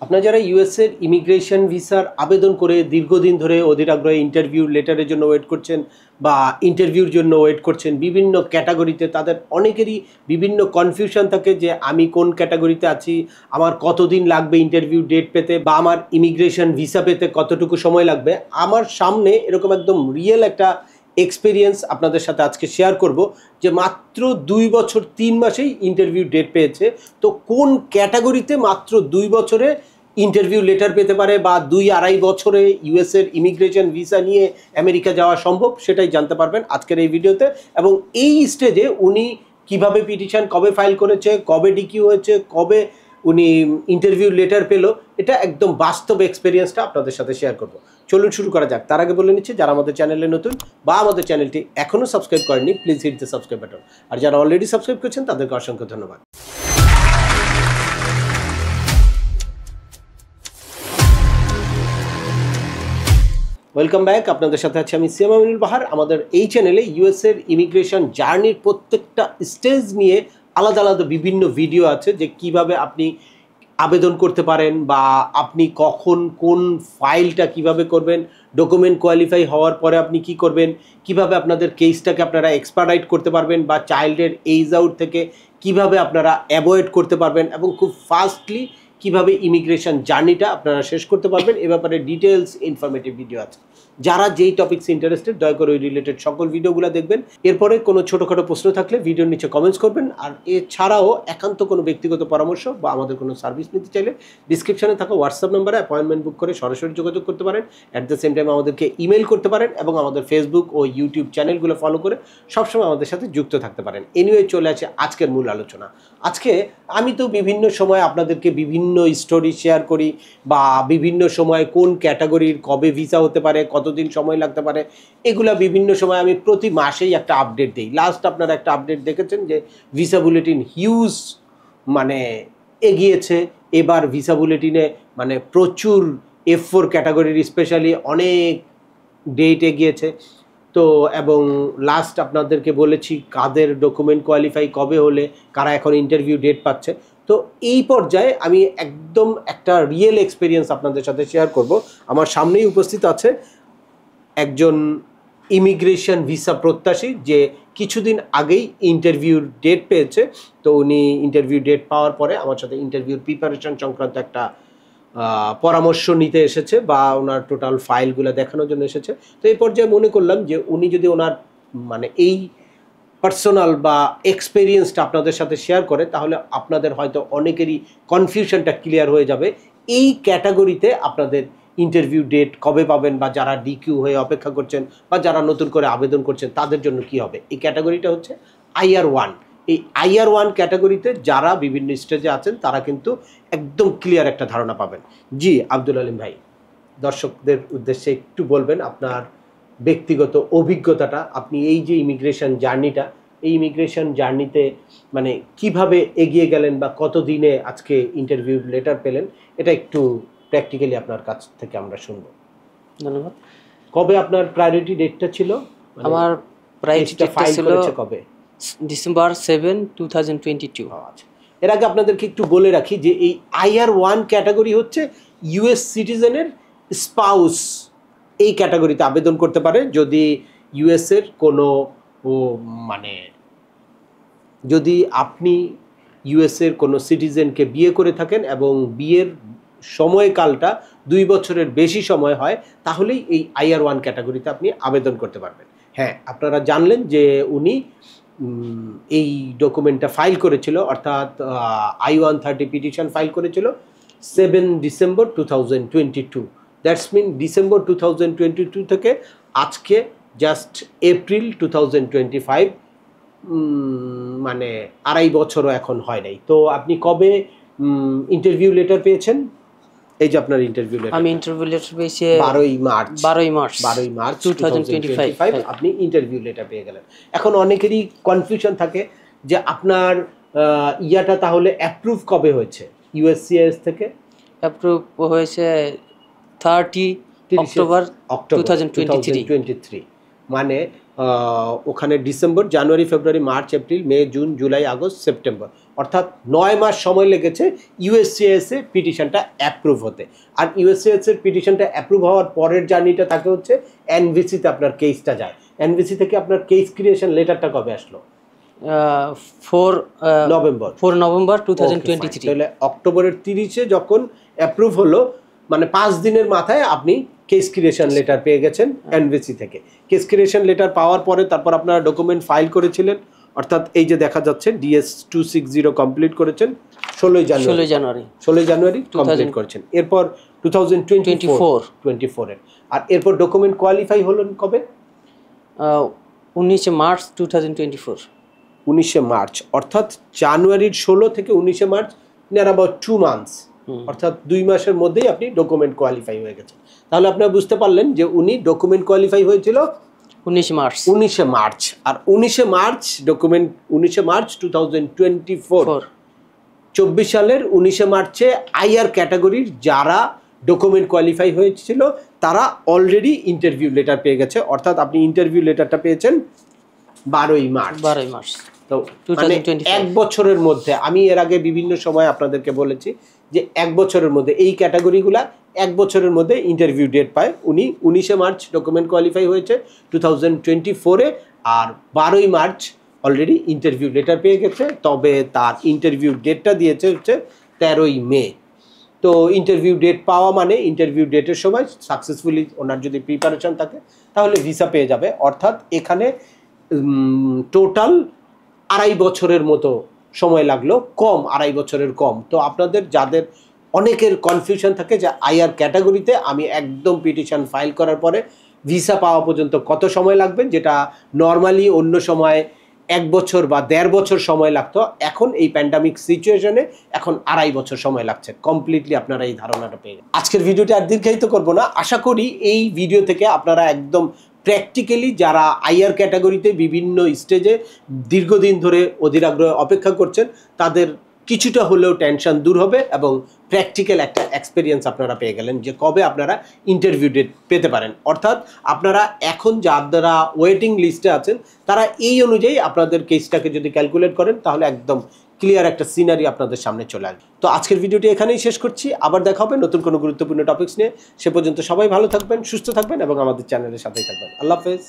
আপনারা যারা ইউএসের ইমিগ্রেশন ভিসার আবেদন করে দীর্ঘদিন ধরে অধীর আগ্রহে ইন্টারভিউ লেটারের জন্য ওয়েট করছেন বা ইন্টারভিউর জন্য ওয়েট করছেন বিভিন্ন ক্যাটাগরিতে, তাদের অনেকেরই বিভিন্ন কনফিউশন থাকে যে আমি কোন ক্যাটাগরিতে আছি, আমার কতদিন লাগবে ইন্টারভিউ ডেট পেতে বা আমার ইমিগ্রেশন ভিসা পেতে কতটুকু সময় লাগবে। আমার সামনে এরকম একদম রিয়েল একটা এক্সপিরিয়েন্স আপনাদের সাথে আজকে শেয়ার করব যে মাত্র 2 বছর 3 মাসেই ইন্টারভিউ ডেট পেয়েছে। তো কোন ক্যাটাগরিতে মাত্র 2 বছরে ইন্টারভিউ লেটার পেতে পারে বা 2-2.5 বছরে ইউএসের ইমিগ্রেশন ভিসা নিয়ে আমেরিকা যাওয়া সম্ভব, সেটাই জানতে পারবেন আজকের এই ভিডিওতে। এবং এই স্টেজে উনি কিভাবে পিটিশন কবে ফাইল করেছে, কবে ডিকিউ হয়েছে, কবে উনি ইন্টারভিউ লেটার পেলো, এটা একদম বাস্তব এক্সপিরিয়েন্সটা আপনাদের সাথে শেয়ার করব। চলুন শুরু করা যাক। তার আগে বলে নিচ্ছি, যারা আমাদের চ্যানেলে নতুন বা আমাদের চ্যানেলটি এখনও সাবস্ক্রাইব করেননি, please hit the subscribe button. আর যারা অলরেডি সাবস্ক্রাইব করেছেন তাদেরকে অসংখ্য ধন্যবাদ। Welcome back. আপনাদের সাথে আছি আমি সিএম আমিনুল বাহার। আমাদের এই চ্যানেলে ইউএসের ইমিগ্রেশন জার্নির প্রত্যেকটা স্টেজ নিয়ে আলাদা আলাদা বিভিন্ন ভিডিও আছে, যে কিভাবে আপনি আবেদন করতে পারেন বা আপনি কখন কোন ফাইলটা কিভাবে করবেন, ডকুমেন্ট কোয়ালিফাই হওয়ার পরে আপনি কি করবেন, কিভাবে আপনাদের কেসটাকে আপনারা এক্সপার্টাইট করতে পারবেন বা চাইল্ডের এইজ আউট থেকে কিভাবে আপনারা অ্যাভয়েড করতে পারবেন এবং খুব ফাস্টলি কিভাবে ইমিগ্রেশন জার্নিটা আপনারা শেষ করতে পারবেন, এ ব্যাপারে ডিটেলস ইনফরমেটিভ ভিডিও আছে। যারা যেই টপিকস ইন্টারেস্টেড দয়া করে ওই রিলেটেড সকল ভিডিওগুলো দেখবেন। এরপরে কোনো ছোটোখাটো প্রশ্ন থাকলে ভিডিওর নিচে কমেন্টস করবেন। আর এছাড়াও একান্ত কোনো ব্যক্তিগত পরামর্শ বা আমাদের কোনো সার্ভিস নিতে চাইলে ডিসক্রিপশনে থাকা হোয়াটসঅ্যাপ নাম্বারে অ্যাপয়েন্টমেন্ট বুক করে সরাসরি যোগাযোগ করতে পারেন। অ্যাট দ্য সেম টাইম আমাদেরকে ইমেল করতে পারেন এবং আমাদের ফেসবুক ও ইউটিউব চ্যানেলগুলো ফলো করে সবসময় আমাদের সাথে যুক্ত থাকতে পারেন। এনিওয়ে চলে আসে আজকের মূল আলোচনা। আজকে আমি তো বিভিন্ন সময় আপনাদেরকে বিভিন্ন স্টোরি শেয়ার করি বা বিভিন্ন সময় কোন ক্যাটাগরির কবে ভিসা হতে পারে, কতদিন সময় লাগতে পারে, এগুলা বিভিন্ন সময় আমি প্রতি মাসেই একটা আপডেট দিই। লাস্ট আপনারা একটা আপডেট দেখেছেন যে ভিসা বুলেটিন হিউজ মানে এগিয়েছে। এবার ভিসা বুলেটিনে মানে প্রচুর F4 ক্যাটাগরির স্পেশালি অনেক ডেট এগিয়েছে। তো এবং লাস্ট আপনাদেরকে বলেছি কাদের ডকুমেন্ট কোয়ালিফাই কবে হলে কারা এখন ইন্টারভিউ ডেট পাচ্ছে। তো এই পর্যায়ে আমি একদম একটা রিয়েল এক্সপিরিয়েন্স আপনাদের সাথে শেয়ার করব। আমার সামনেই উপস্থিত আছে একজন ইমিগ্রেশন ভিসা প্রত্যাশী, যে কিছুদিন আগেই ইন্টারভিউর ডেট পেয়েছে। তো উনি ইন্টারভিউ ডেট পাওয়ার পরে আমার সাথে ইন্টারভিউর প্রিপারেশন সংক্রান্ত একটা পরামর্শ নিতে এসেছে বা ওনার টোটাল ফাইলগুলো দেখানোর জন্য এসেছে। তো এই পর্যায়ে মনে করলাম যে উনি যদি ওনার মানে এই পার্সোনাল বা এক্সপিরিয়েন্সটা আপনাদের সাথে শেয়ার করে, তাহলে আপনাদের হয়তো অনেকেরই কনফিউশনটা ক্লিয়ার হয়ে যাবে এই ক্যাটাগরিতে আপনাদের ইন্টারভিউ ডেট কবে পাবেন বা যারা ডিকিউ হয়ে অপেক্ষা করছেন বা যারা নতুন করে আবেদন করছেন তাদের জন্য কি হবে। এই ক্যাটাগরিটা হচ্ছে IR1। এই IR1 ক্যাটাগরিতে যারা বিভিন্ন স্টেজে আছেন তারা কিন্তু একদম ক্লিয়ার একটা ধারণা পাবেন। জি আব্দুল আলিম ভাই, দর্শকদের উদ্দেশ্যে একটু বলবেন আপনার ব্যক্তিগত অভিজ্ঞতাটা, আপনি এই যে ইমিগ্রেশন জার্নিটা, এই ইমিগ্রেশন জার্নিতে মানে কিভাবে এগিয়ে গেলেন বা কত দিনে আজকে ইন্টারভিউ লেটার পেলেন, এটা একটু প্র্যাকটিক্যালি আপনার কাছ থেকে আমরা শুনবো। ধন্যবাদ। কবে আপনার প্রায়োরিটি ডেটটা ছিল? আমার প্রায়োরিটি ডেটটা ছিল কবে? ডিসেম্বর 7, 2022। আচ্ছা, এর আগে আপনাদেরকে একটু বলে রাখি যে এই IR1 ক্যাটাগরি হচ্ছে ইউএস সিটিজেনের স্পাউস এই ক্যাটাগরিতে আবেদন করতে পারে যদি ইউএসের কোনো মানে যদি আপনি ইউএসের কোনো সিটিজেনকে বিয়ে করে থাকেন এবং বিয়ের সময়কালটা 2 বছরের বেশি সময় হয়, তাহলেই এই IR1 ক্যাটাগরিতে আপনি আবেদন করতে পারবেন। হ্যাঁ, আপনারা জানলেন যে উনি এই ডকুমেন্টটা ফাইল করেছিল, অর্থাৎ I-130 পিটিশন ফাইল করেছিল 7 ডিসেম্বর 2022। দ্যাটস মিন ডিসেম্বর 2022 থেকে আজকে জাস্ট এপ্রিল 2025, মানে 2.5 বছরও এখন হয় নাই। তো আপনি কবে ইন্টারভিউ লেটার পেয়েছেন? এই যে আপনার ইন্টারভিউ লেটার। আমি ইন্টারভিউ লেটার পেয়েছি 12ই মার্চ 2025 আপনি ইন্টারভিউ লেটার পেয়ে গেলেন। এখন অনেকেরই কনফিউশন থাকে যে আপনার ইয়াটা তাহলে অ্যাপ্রুভ কবে হয়েছে ইউএসসিএস থেকে? অ্যাপ্রুভ হয়েছে 30 অক্টোবর 2023। মানে ওখানে ডিসেম্বর, জানুয়ারি, ফেব্রুয়ারি, মার্চ, এপ্রিল, মে, জুন, জুলাই, আগস্ট, সেপ্টেম্বর, অর্থাৎ 9 মাস সময় লেগেছে ইউএসসিএস এ পিটিশনটা অ্যাপ্রুভ হতে। আর ইউএসসিএস এর পিটিশনটা অ্যাপ্রুভ হওয়ার পরের জার্নিটা থাকে হচ্ছে এনভিসিতে আপনার কেসটা যায়। এনভিসি থেকে আপনার কেস ক্রিয়েশন লেটারটা কবে আসলো? 4 নভেম্বর 2023। তাহলে অক্টোবরের 30-এ যখন অ্যাপ্রুভ হলো, মানে 5 দিনের মাথায় আপনি কেস ক্রিয়েশন লেটার পেয়ে গেছেন এনভিসি থেকে। কেস ক্রিয়েশন লেটার পাওয়ার পরে তারপর আপনারা ডকুমেন্ট ফাইল করেছিলেন, অর্থাৎ এই যে দেখা যাচ্ছে DS 260 কমপ্লিট করেছেন 16 জানুয়ারি কমপ্লিট করেছেন। এরপর 2024 এর, আর এরপর ডকুমেন্ট কোয়ালিফাই হলেন কবে? 19 মার্চ 2024। 19 মার্চ, অর্থাৎ জানুয়ারির 16 থেকে 19 মার্চ, নিয়ার অ্যাবাউট 2 মান্থস, অর্থাৎ 2 মাসের মধ্যেই আপনি ডকুমেন্ট কোয়ালিফাই হয়ে গেছেন। তাহলে আপনারা বুঝতে পারলেন যে উনি ডকুমেন্ট কোয়ালিফাই হয়েছিল 19 মার্চ, আর 19 মার্চ ডকুমেন্ট 19 মার্চ 2024, 24 সালের 19 মার্চে আইআর ক্যাটাগরির যারা ডকুমেন্ট কোয়ালিফাই হয়েছিল তারা অলরেডি ইন্টারভিউ লেটার পেয়ে গেছে। অর্থাৎ আপনি ইন্টারভিউ লেটারটা পেয়েছেন 12 মার্চ। তো মানে 1 বছরের মধ্যে, আমি এর আগে বিভিন্ন সময় আপনাদেরকে বলেছি যে 1 বছরের মধ্যে এই ক্যাটাগরিগুলা 1 বছরের মধ্যে ইন্টারভিউ ডেট পায়। উনি 19 মার্চ ডকুমেন্ট কোয়ালিফাই হয়েছে 2024-এ, আর 12 মার্চ অলরেডি ইন্টারভিউ লেটার পেয়ে গেছে। তবে তার ইন্টারভিউ ডেটটা দিয়েছে হচ্ছে 13 মে। তো ইন্টারভিউ ডেট পাওয়া মানে ইন্টারভিউ ডেটের সময় সাকসেসফুলি ওনার যদি প্রিপারেশন থাকে তাহলে ভিসা পেয়ে যাবে। অর্থাৎ এখানে টোটাল 2.5 বছরের মতো সময় লাগলো, কম 2.5 বছরের কম। তো আপনাদের যাদের অনেকের কনফিউশন থাকে যে আইআর ক্যাটাগরিতে আমি একদম পিটিশন ফাইল করার পরে ভিসা পাওয়া পর্যন্ত কত সময় লাগবে, যেটা নর্মালি অন্য সময় 1 বছর বা 1.5 বছর সময় লাগতো, এখন এই প্যান্ডামিক সিচুয়েশনে এখন 2.5 বছর সময় লাগছে। কমপ্লিটলি আপনারা এই ধারণাটা পেয়ে গেছেন। আজকের ভিডিওটি আর দীর্ঘায়িত করবো না, আশা করি এই ভিডিও থেকে আপনারা একদম প্র্যাকটিক্যালি যারা আইআর ক্যাটাগরিতে বিভিন্ন স্টেজে দীর্ঘদিন ধরে অধীর আগ্রহে অপেক্ষা করছেন তাদের কিছুটা হলেও টেনশন দূর হবে এবং প্র্যাকটিক্যাল একটা এক্সপিরিয়েন্স আপনারা পেয়ে গেলেন যে কবে আপনারা ইন্টারভিউ ডেট পেতে পারেন। অর্থাৎ আপনারা এখন যারা ওয়েটিং লিস্টে আছেন তারা এই অনুযায়ী আপনাদের কেসটাকে যদি ক্যালকুলেট করেন তাহলে একদম ক্লিয়ার একটা সিনারি আপনাদের সামনে চলে আসবে। তো আজকের ভিডিওটি এখানেই শেষ করছি, আবার দেখা হবে নতুন কোনো গুরুত্বপূর্ণ টপিকস নিয়ে। সে পর্যন্ত সবাই ভালো থাকবেন, সুস্থ থাকবেন এবং আমাদের চ্যানেলের সাথেই থাকবেন। আল্লাহ হাফেজ।